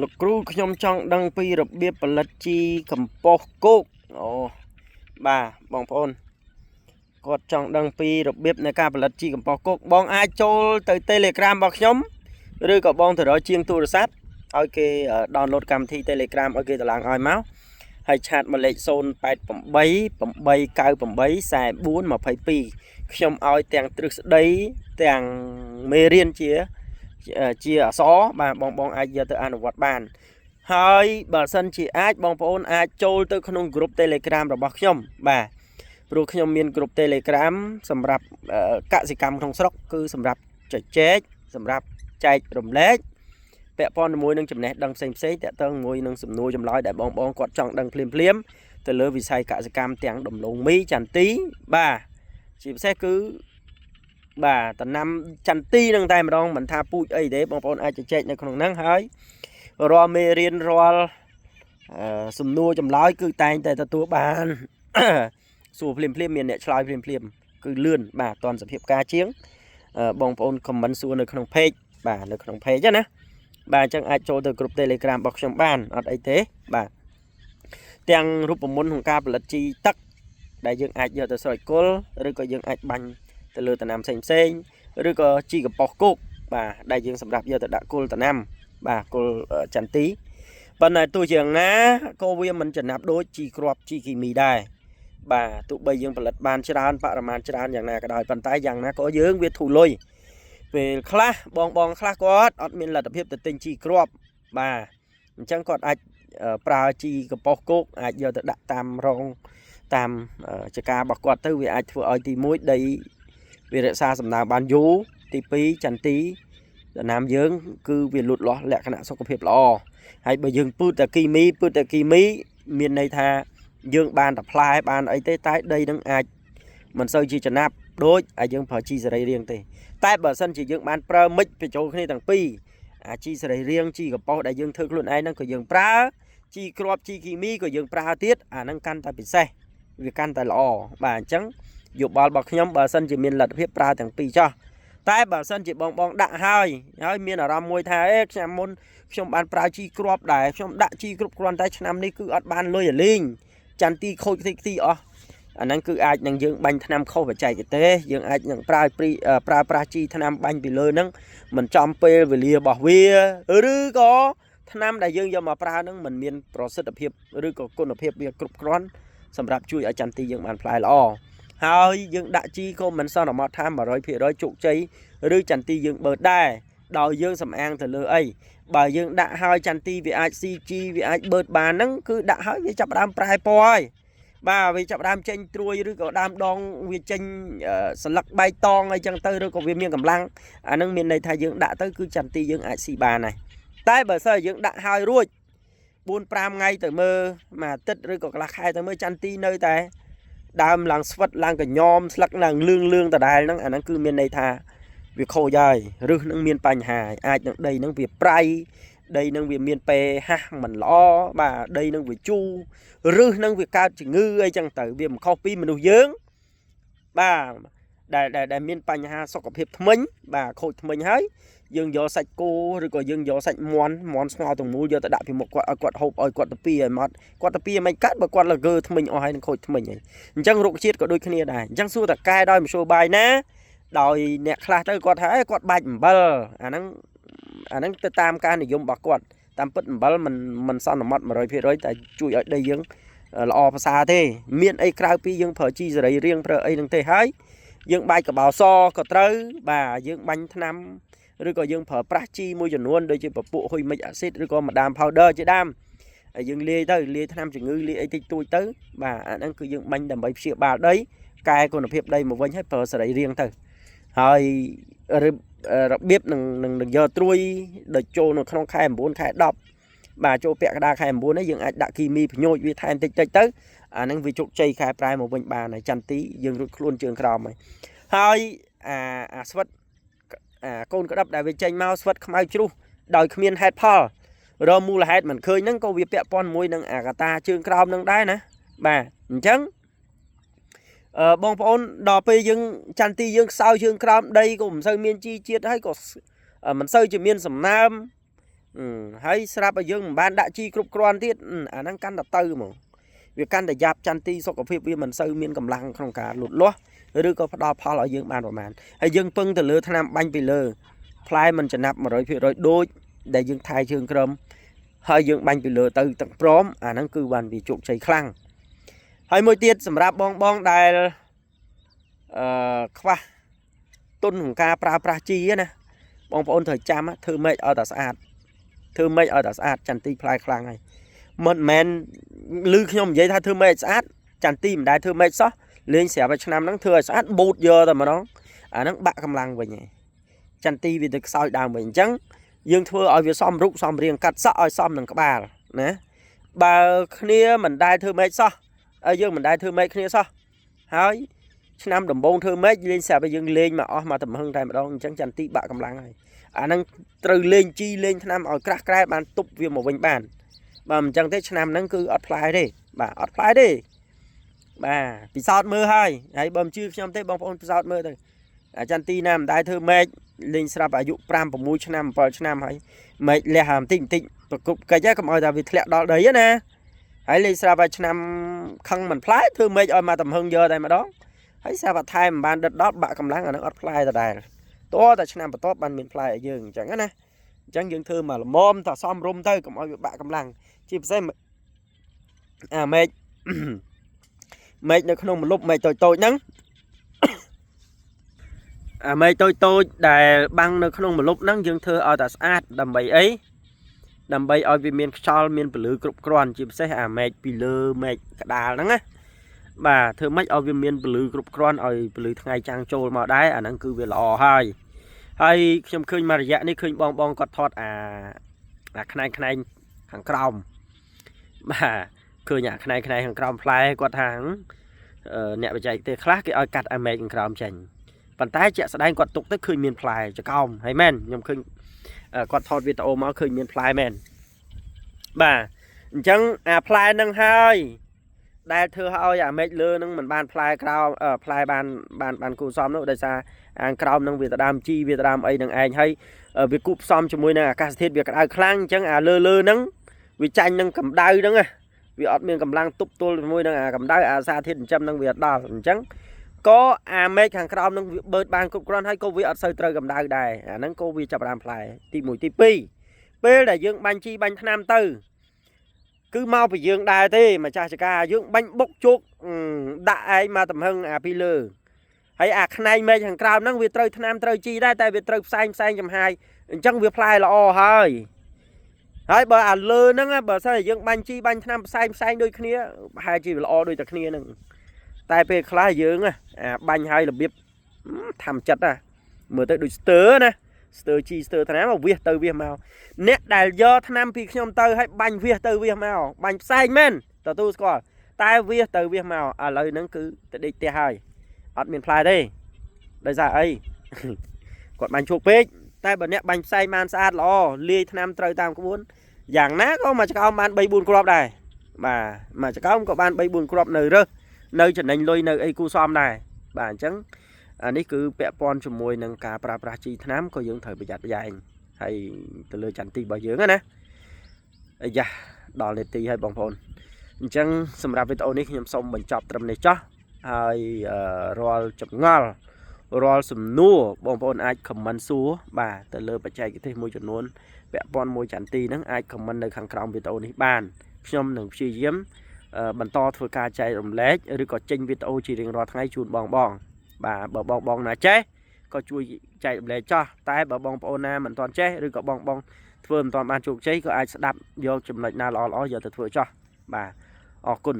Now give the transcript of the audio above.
លោកគ្រូខ្ញុំចង់ដឹងពីរបៀបផលិតជីកំប៉ុស្តគោកអូបាទបងប្អូនគាត់ចង់ដឹងពីរបៀបនៃការផលិតជីកំប៉ុស្តគោកបងអាចចូលទៅ Telegram របស់ខ្ញុំឬក៏បងទៅរកជាងទូរស័ព្ទឲ្យគេ download កម្មវិធី Telegram ឲ្យគេតម្លើងឲ្យមកហើយឆាតមកលេខ088 898 4422ខ្ញុំឲ្យទាំងទ្រឹស្ដីទាំងមេរៀនជាអក្សរបាទបងអាចយកទៅអនុវត្តបានហើយបើសិនជាអាចបងប្អូនអាចចូលទៅក្នុង group Telegram របស់ខ្ញុំបាទព្រោះខ្ញុំមាន group Telegram សម្រាប់កសិកម្មក្នុងស្រុកគឺសម្រាប់ជជែកសម្រាប់ចែករំលែកពាក់ព័ន្ធជាមួយនឹងចំណេះដឹងផ្សេងៗតាក់ទងជាមួយនឹងសំណួរចម្លើយដែលបងគាត់ចង់ដឹងភ្លាមទៅលើវិស័យកសិកម្មទាំងដំឡូងមីចន្ទីបាទជាពិសេសគឺបាទតំណាំចន្ទីនឹងតែម្ដងមិនថាពូជអីទេបងប្អូនអាចជជែកនៅក្នុងហ្នឹងហើយរាល់មេរៀនរាល់សំណួរចម្លើយគឺតែងតែទទួលបានសួរភ្លាមមានអ្នកឆ្លើយភ្លាមគឺលឿនបាទតនសភាពការជាងបងប្អូន comment សួរនៅក្នុង page បាទនៅក្នុង page ណាបាទអញ្ចឹងអាចចូលទៅ group Telegram របស់ខ្ញុំបានអត់អីទេបាទទាំងរូបមន្តក្នុងការផលិតជីទឹកដែលយើងអាចយកទៅស្រោចគល់ឬក៏យើងអាចបាញ់ទៅលើដំណាំផ្សេងឬក៏ជីកំប៉ុស្តគោកបាទដែលយើងសម្រាប់យកទៅដាក់គល់ដំណាំបាទគល់ចន្ទីប៉ុន្តែទោះជាយ៉ាងណាក៏វាមិនចំណាប់ដូចជីគ្រាប់ជីគីមីដែរបាទទោះបីយើងផលិតបានច្រើនបរិមាណច្រើនយ៉ាងណាក៏ដោយប៉ុន្តែយ៉ាងណាក៏យើងវាធូរលុយពេលខ្លះបងខ្លះគាត់អត់មានលទ្ធភាពទៅទិញជីគ្រាប់បាទអញ្ចឹងគាត់អាចប្រើជីកំប៉ុស្តគោកអាចយកទៅដាក់តាមរងតាមចការរបស់គាត់ទៅវាអាចធ្វើឲ្យទី1ដីវារក្សាសំណើមបានយូរទី2ចន្ទីដំណាំយើងគឺវាលូតលាស់លក្ខណៈសុខភាពល្អហើយបើយើងពឺតែគីមីមានន័យថាយើងបានតែផ្លែបានអីទេតែដីនឹងអាចមិនសូវជាចំណាប់ដូចឲ្យយើងប្រើជីសរីរាង្គទេតែបើសិនជាយើងបានប្រើមិចបញ្ចូលគ្នាទាំងពីរអាជីសរីរាង្គជីកំប៉ុស្តដែលយើងធ្វើខ្លួនឯងហ្នឹងក៏យើងប្រើជីគ្រាប់ជីគីមីក៏យើងប្រើទៀតអាហ្នឹងកាន់តែពិសេសវាកាន់តែល្អបាទអញ្ចឹងយោបល់របស់ខ្ញុំបើសិនជាមានលទ្ធភាពប្រើទាំងពីរចោះតែបើសិនជាបងដាក់ហើយមានអារម្មណ៍មួយថាឆ្នាំមុនខ្ញុំបានប្រើជីគ្រាប់ដែរខ្ញុំដាក់ជីគ្រប់គ្រាន់តែឆ្នាំនេះគឺអត់បានលុយលេងចន្ទីខូចខ្ទេអស់អាហ្នឹងគឺអាចនឹងយើងបាញ់ថ្នាំខុសបច្ចេកទេសយើងអាចនឹងប្រើប្រាស់ជីថ្នាំបាញ់ពីលើហ្នឹងមិនចំពេលវេលារបស់វាឬក៏ថ្នាំដែលយើងយកមកប្រើហ្នឹងមិនមានប្រសិទ្ធភាពឬក៏គុណភាពវាគ្រប់គ្រាន់សម្រាប់ជួយឲ្យចន្ទីយើងបានផ្លែល្អហើយយើងដាក់ជីក៏មិនសន្មតថា 100% ជោគជ័យឬចន្ទីយើងបឺតដែរដោយយើងសំអាងទៅលើអីបើយើងដាក់ហើយចន្ទីវាអាចស៊ីជីវាអាចបឺតបានហ្នឹងគឺដាក់ហើយវាចាប់ដើមប្រែពណ៌ហើយបាទវាចាប់ដើមចេញត្រួយឬក៏ដើមដងវាចេញស្លឹកបែកតងអីចឹងទៅឬក៏វាមានកម្លាំងអាហ្នឹងមានន័យថាយើងដាក់ទៅគឺចន្ទីយើងអាចស៊ីបានហើយតែបើសិនយើងដាក់ហើយរួច 4-5 ថ្ងៃទៅមើលមួយអាទិត្យឬក៏កន្លះខែទៅមើលចន្ទីនៅតែដើមឡើងស្វិតឡើងកញ្ញោមស្លឹកឡើងលឿងដដែលហ្នឹងអាហ្នឹងគឺមានន័យថាវាខូចហើយឫសនឹងមានបញ្ហាអាចនឹងដីនឹងវាប្រៃដីនឹងវាមានពេហាស់មិនល្អបាទដីនឹងវាជូរឫសនឹងវាកើតជំងឺអីចឹងទៅវាមិនខុសពីមនុស្សយើងបាទដែលមានបញ្ហាសុខភាពធ្មេញបាទខូចធ្មេញហើយយើងយកសាច់គោឬក៏យើងយកសាច់មាន់ស្ងោរទាំងមូលយកទៅដាក់ពីមុខគាត់ឲ្យគាត់ហូបឲ្យគាត់ទៅពីឲ្យមកគាត់ទៅពីមិនកាត់បើគាត់លកើធ្មេញអស់ហើយនឹងខូចធ្មេញហើយអញ្ចឹងរុក្ខជាតិក៏ដូចគ្នាដែរអញ្ចឹងសួរតកែដោយមធ្យោបាយណាដោយអ្នកខ្លះទៅគាត់ថាគាត់បាច់អំបិលអាហ្នឹងទៅតាមការនិយមរបស់គាត់តាមពិតអំបិលមិនសន្មត់ 100% តែជួយឲ្យដីយើងល្អប្រសើរទេមានអីក្រៅពីយើងប្រើជីសរីរាង្គប្រើអីហ្នឹងទេហើយយើងបាច់កបោសក៏ត្រូវបាទយើងបាញ់ថ្នាំឬក៏យើងប្រើប្រាស់ជីមួយចំនួនដូចជាពពួកហ៊ុយមិចអាស៊ីតឬក៏ម្ដាម powder ជាដើមហើយយើងលាយថ្នាំជំងឺលាយអីតិចតួចទៅបាទអាហ្នឹងគឺយើងបាញ់ដើម្បីព្យាបាលដីកែគុណភាពដីមកវិញហើយប្រើសរីរាង្គទៅហើយរបៀបនឹងយកត្រួយដល់ចូលនៅក្នុងខែ9ខែ10បាទចូលពាក់កណ្ដាលខែ9នេះយើងអាចដាក់គីមីបញ្ញូចវាថែមតិចទៅអាហ្នឹងវាជោគជ័យខែប្រែមកវិញបានហើយចន្ទីយើងរួចខ្លួនជើងក្រោមហើយអាស្វិតកូនក្តាប់ដែលវាចេញមកស្វិតខ្មៅជ្រុះដោយគ្មានហេតុផលរមូលហេតុមិនឃើញហ្នឹងក៏វាពាក់ព័ន្ធមួយនឹងអាកតាជើងក្រោមហ្នឹងដែរណាបាទអញ្ចឹងបងប្អូនដល់ពេលយើងចន្ទីយើងខ្សោយជើងក្រោមដីក៏មិនសូវមានជីជាតិហើយក៏មិនសូវជាមានសំណើម ហើយស្រាប់ឲ្យយើងមិនបានដាក់ជីគ្រប់គ្រាន់ទៀតអាហ្នឹងកាន់តែទៅហ្មងវាកាន់តែយ៉ាប់ចន្ទទីសុខភាពវាមិនសូវមានកម្លាំងក្នុងការលូតលាស់ឬក៏ផ្ដល់ផលឲ្យយើងបានប្រមាណហើយយើងពឹងទៅលើថ្នាំបាញ់ពីលើផ្លែមិនចំណាប់ 100% ដូចដែលយើងថែជើងក្រឹមហើយយើងបាញ់ពីលើទៅទាំងព្រមអាហ្នឹងគឺបានវាជោគជ័យខ្លាំងហើយមួយទៀតសម្រាប់បងដែលខ្វះទុនក្នុងការប្រើប្រាស់ជីណាបងប្អូនត្រូវចាំធ្វើម៉េចឲ្យតែស្អាតចន្ទទីផ្លែខ្លាំងហើយមិនមែនឮខ្ញុំនិយាយថាធ្វើម៉េចស្អាតចន្ទទីមិនដែលធ្វើម៉េចសោះលេងស្រាប់ឲ្យឆ្នាំហ្នឹងធ្វើឲ្យស្អាតបូតយកតែម្ដងអាហ្នឹងបាក់កម្លាំងវិញហើយចន្ទទីវាទៅខ្សោយដើមវិញអញ្ចឹងយើងធ្វើឲ្យវាសមរូបសមរាងកាត់សក់ឲ្យសមនឹងក្បាលណាបើគ្នាមិនដែលធ្វើម៉េចសោះហើយយើងមិនដែលធ្វើម៉េចគ្នាសោះហើយឆ្នាំដំបូងធ្វើម៉េចលេងស្រាប់ឲ្យយើងលេងមកអស់មកទំហឹងតែម្ដងអញ្ចឹងចន្ទទីបាក់កម្លាំងហើយអាហ្នឹងត្រូវលេងជីលេងថ្នាំឲ្យក្រាស់ក្រែបានទប់វាមកវិញបានបើមិនអញ្ចឹងទេឆ្នាំហ្នឹងគឺអត់ផ្លែទេបាទអត់ផ្លែទេបាទពិសោធន៍មើលហើយបើមិនជឿខ្ញុំទេបងប្អូនពិសោធន៍មើលទៅអាចន្ទទីណាមិនដែលធ្វើម៉េចលេងស្រាប់អាយុ5 6ឆ្នាំ7ឆ្នាំហើយម៉េចលះបន្តិចប្រគប់កិច្ចហើយកុំឲ្យតែវាធ្លាក់ដល់ដីណាហើយលេងស្រាប់ឲ្យឆ្នាំខឹងមិនផ្លែធ្វើម៉េចឲ្យមកទំហឹងយកតែម្ដងហើយស្រាប់តែថែមមិនបានដិតដល់បាក់កម្លាំងអានឹងអត់ផ្លែដដែលតើតែឆ្នាំបន្ទាប់បានមានផ្លែឲ្យយើងអញ្ចឹងណាអញ្ចឹងយើងធ្វើមកល្មមតែសមរម្យទៅកុំឲ្យវាបាក់កម្លាំងជាពិសេសអាមេឃនៅក្នុងម្លប់មេឃតូចហ្នឹងអាមេឃតូចដែលបាំងនៅក្នុងម្លប់ហ្នឹងយើងធ្វើឲ្យតែស្អាតដើម្បីអីដើម្បីឲ្យវាមានខ្យល់មានពន្លឺគ្រប់គ្រាន់ជាពិសេសអាមេឃពីលើមេឃក្តារហ្នឹងណាបាទធ្វើម៉េចឲ្យវាមានពន្លឺគ្រប់គ្រាន់ឲ្យពន្លឺថ្ងៃចាំងចូលមកដែរអាហ្នឹងគឺវាល្អហើយខ្ញុំឃើញមួយរយៈនេះឃើញបងគាត់ថតអាខ្នែងខាងក្រោមបាទឃើញអាខ្នែងខាងក្រោមផ្លែគាត់ថាអ្នកបច្ចេកទេសខ្លះគេឲ្យកាត់អាមេឃខាងក្រោមចេញប៉ុន្តែជាក់ស្ដែងគាត់ទុកទៅឃើញមានផ្លែចកោមហើយមែនខ្ញុំឃើញគាត់ថតវីដេអូមកឃើញមានផ្លែមែនបាទអញ្ចឹងអាផ្លែហ្នឹងហើយដែលធ្វើឲ្យអាមេឃលើនឹងមិនបានផ្លែក្រោមផ្លែបានគូផ្សំនោះដោយសារអាក្រោមនឹងវាទៅដើមជីវាទៅដើមអីនឹងឯងហើយវាគូផ្សំជាមួយនឹងអាកាសធាតុវាក្តៅខ្លាំងអញ្ចឹងអាលើហ្នឹងវាចាញ់នឹងកម្ដៅហ្នឹងវាអត់មានកម្លាំងទប់ទល់ជាមួយនឹងអាកម្ដៅអាសារធាតុចិញ្ចឹមនឹងវាអត់ដល់អញ្ចឹងក៏អាមេឃខាងក្រោមនឹងវាបឺតបានគ្រប់គ្រាន់ហើយក៏វាអត់សូវត្រូវកម្ដៅដែរអាហ្នឹងក៏វាចាប់ផ្ដើមផ្លែទី1ទី2ពេលដែលយើងបាញ់ជីបាញ់ថ្នាំទៅគឺមកពីយើងដែរទេម្ចាស់ចកាយើងបាញ់បុកជោគដាក់ឯងមកទំហឹងអាពីលើហើយអាខ្នែងមេឃខាងក្រោមហ្នឹងវាត្រូវថ្នាំត្រូវជីដែរតែវាត្រូវផ្សែងចំហាយអញ្ចឹងវាផ្លែល្អហើយបើអាលើហ្នឹងបើសិនយើងបាញ់ជីបាញ់ថ្នាំផ្សែងដូចគ្នាប្រហែលជាល្អដូចតែគ្នាហ្នឹងតែពេលខ្លះយើងបាញ់ឲ្យរបៀបធម្មចិត្តមើលទៅដូចស្ទើណាស្ទើជីស្ទើថ្នាំមកវាសទៅវាសមកអ្នកដែលយកថ្នាំពីខ្ញុំទៅឲ្យបាញ់វាសទៅវាសមកបាញ់ផ្សែងមែនទទួលស្គាល់តែវាសទៅវាសមកឥឡូវហ្នឹងគឺទៅដេកផ្ទះហើយអត់មានផ្លែទេដោយសារអីគាត់បាញ់ជោគពេកតែបើអ្នកបាញ់ផ្សែងបានស្អាតល្អលាយថ្នាំត្រូវតាមក្បួនយ៉ាងណាក៏មួយចកោមបាន 3-4 គ្រាប់ដែរបាទមួយចកោមក៏បាន 3-4 គ្រាប់នៅចំណេញលុយនៅអីគូសំដែរបាទអញ្ចឹងអានេះគឺពាក់ព័ន្ធជាមួយនឹងការប្រើប្រាស់ជីថ្នាំក៏យើងត្រូវប្រយ័ត្នប្រយែងហើយទៅលើចន្ទទីរបស់យើងណាអាយ៉ាដល់នាទីហើយបងប្អូនអញ្ចឹងសម្រាប់វីដេអូនេះខ្ញុំសូមបញ្ចប់ត្រឹមនេះចោះហើយរាល់ចម្ងល់រាល់សំណួរបងប្អូនអាចខមមិនសួរបាទទៅលើបច្ចេកទេសមួយចំនួនពាក់ព័ន្ធមួយចន្ទទីហ្នឹងអាចខមមិននៅខាងក្រោមវីដេអូនេះបានខ្ញុំនឹងព្យាយាមបន្តធ្វើការចែករំលែកឬក៏ចេញវីដេអូជារៀងរាល់ថ្ងៃជូនបងបាទបើបងណាចេះក៏ជួយចែករំលែកចោះតែបើបងប្អូនណាមិនទាន់ចេះឬក៏បងធ្វើមិនទាន់បានជោគជ័យក៏អាចស្ដាប់យកចំណុចណាល្អៗយកទៅធ្វើចោះបាទអរគុណ